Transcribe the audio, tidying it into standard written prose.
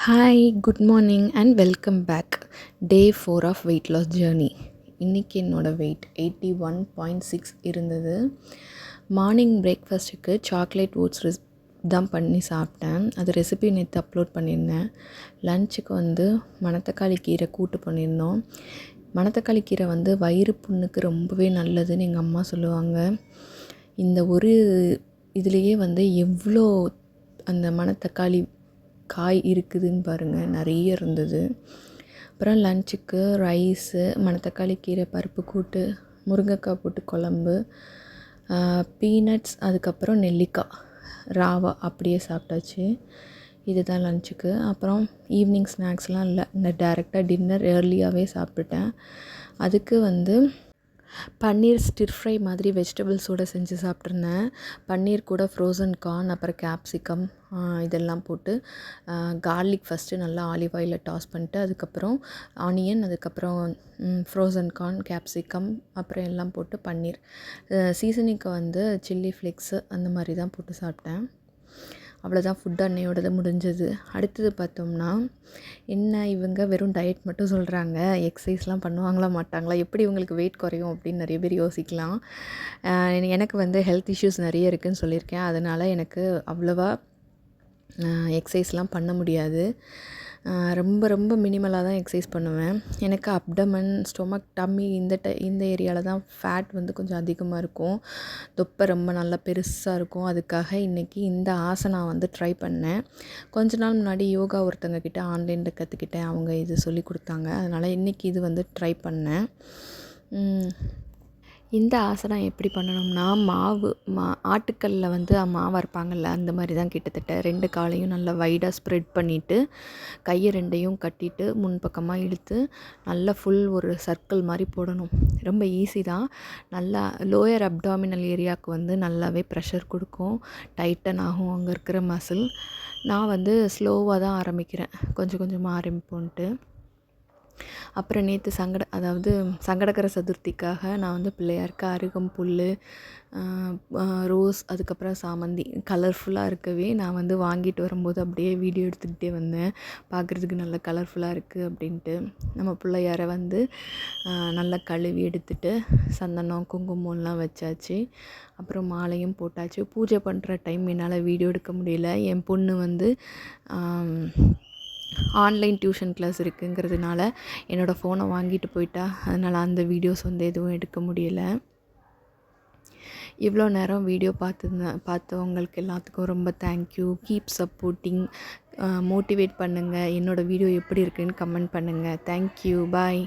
Hi, good morning and welcome back. Day 4 of weight loss journey. இன்றைக்கி என்னோடய wait 81.6 இருந்தது. Morning பிரேக்ஃபாஸ்ட்டுக்கு chocolate oats தான் பண்ணி சாப்பிட்டேன். அது ரெசிபி நேற்று அப்லோட் பண்ணியிருந்தேன். லன்ச்சுக்கு மணத்தக்காளி கீரை கூட்டு பண்ணியிருந்தோம். மணத்தக்காளி கீரை வயிறு புண்ணுக்கு ரொம்பவே நல்லதுன்னு எங்கள் அம்மா சொல்லுவாங்க. இந்த ஒரு இதுலேயே எவ்வளோ அந்த மணத்தக்காளி காய் இருக்குதுன்னு பாருங்கள், நிறைய இருந்தது. அப்புறம் லன்ச்சுக்கு ரைஸு, மணத்தக்காளி கீரை பருப்பு கூட்டு, முருங்கைக்காய் போட்டு குழம்பு, பீனட்ஸ், அதுக்கப்புறம் நெல்லிக்காய் ராவா அப்படியே சாப்பிட்டாச்சு. இதுதான் லன்ச்சுக்கு. அப்புறம் ஈவினிங் ஸ்நாக்ஸ்லாம் இல்லை, நான் டேரெக்டாக டின்னர் ஏர்லியாகவே சாப்பிட்டுட்டேன். அதுக்கு பன்னீர் ஸ்டிர் ஃப்ரை மாதிரி வெஜிடபிள்ஸோடு செஞ்சு சாப்பிட்ருந்தேன். பன்னீர் கூட ஃப்ரோசன் கார்ன், அப்புறம் கேப்சிகம் இதெல்லாம் போட்டு கார்லிக் ஃபஸ்ட்டு நல்லா ஆலிவ் ஆயிலில் டாஸ் பண்ணிட்டு, அதுக்கப்புறம் ஆனியன், அதுக்கப்புறம் ஃப்ரோசன் கார்ன், கேப்சிகம், அப்புறம் எல்லாம் போட்டு பன்னீர் சீசனிங்க்கு சில்லி ஃப்ளேக்ஸு அந்த மாதிரி தான் போட்டு சாப்பிட்டேன். அவ்வளோதான் ஃபுட் அன்னையோடது முடிஞ்சது. அடுத்தது பார்த்தோம்னா, என்ன இவங்க வெறும் டயட் மட்டும் சொல்கிறாங்க, எக்ஸசைஸ்லாம் பண்ணுவாங்களா மாட்டாங்களா, எப்படி இவங்களுக்கு வெயிட் குறையும் அப்படின்னு நிறைய பேர் யோசிக்கலாம். எனக்கு ஹெல்த் இஷ்யூஸ் நிறைய இருக்குதுன்னு சொல்லியிருக்கேன். அதனால் எனக்கு அவ்வளோவா எக்ஸசைஸ்லாம் பண்ண முடியாது. ரொம்ப ரொம்ப மினிமலாக தான் எக்ஸசைஸ் பண்ணுவேன். எனக்கு அப்டமன், ஸ்டொமக், டம்மி இந்த ஏரியாவில் தான் ஃபேட் கொஞ்சம் அதிகமாக இருக்கும். தொப்பை ரொம்ப நல்லா பெருசாக இருக்கும். அதுக்காக இன்றைக்கி இந்த ஆசனா ட்ரை பண்ணேன். கொஞ்ச நாள் முன்னாடி யோகா ஒருத்தங்க கிட்ட ஆன்லைனில் கற்றுக்கிட்டேன். அவங்க இது சொல்லி கொடுத்தாங்க. அதனால் இன்றைக்கி இது ட்ரை பண்ணேன். இந்த ஆசனா எப்படி பண்ணணும்னா, ஆட்டுக்கல்லில் மாவு அரைப்பாங்கள்ல, அந்த மாதிரி தான் கிட்டத்தட்ட 2 காலையும் நல்லா வைடாக ஸ்ப்ரெட் பண்ணிவிட்டு, கையை 2யும் கட்டிட்டு முன்பக்கமாக இழுத்து நல்லா ஃபுல் ஒரு சர்க்கிள் மாதிரி போடணும். ரொம்ப ஈஸி தான். நல்லா லோயர் அப்டாமினல் ஏரியாவுக்கு நல்லாவே ப்ரெஷர் கொடுக்கும், டைட்டன் ஆகும் அங்கே இருக்கிற மசில். நான் ஸ்லோவாக தான் ஆரம்பிக்கிறேன், கொஞ்சம் கொஞ்சமாக ஆரம்பிப்போன்ட்டு. அப்புறம் நேற்று சங்கடகர சதுர்த்திக்காக நான் பிள்ளையாருக்கு அருகம்புல், ரோஸ், அதுக்கப்புறம் சாமந்தி கலர்ஃபுல்லாக இருக்கவே நான் வாங்கிட்டு வரும்போது அப்படியே வீடியோ எடுத்துக்கிட்டே வந்தேன். பார்க்குறதுக்கு நல்லா கலர்ஃபுல்லாக இருக்குது அப்படின்ட்டு. நம்ம பிள்ளையாரை நல்லா கழுவி எடுத்துட்டு சந்தனம், குங்குமம்லாம் வச்சாச்சு. அப்புறம் மாலையும் போட்டாச்சு. பூஜை பண்ணுற டைம் என்னால் வீடியோ எடுக்க முடியல. என் பொண்ணு ஆன்லைன் டியூஷன் கிளாஸ் இருக்குங்கிறதுனால என்னோடய ஃபோனை வாங்கிட்டு போயிட்டா. அதனால் அந்த வீடியோஸ் எதுவும் எடுக்க முடியலை. இவ்வளோ நேரம் வீடியோ பார்த்தவங்களுக்கு எல்லாத்துக்கும் ரொம்ப தேங்க்யூ. கீப் சப்போர்ட்டிங், மோட்டிவேட் பண்ணுங்கள். என்னோடய வீடியோ எப்படி இருக்குதுன்னு கமெண்ட் பண்ணுங்கள். தேங்க்யூ, பாய்.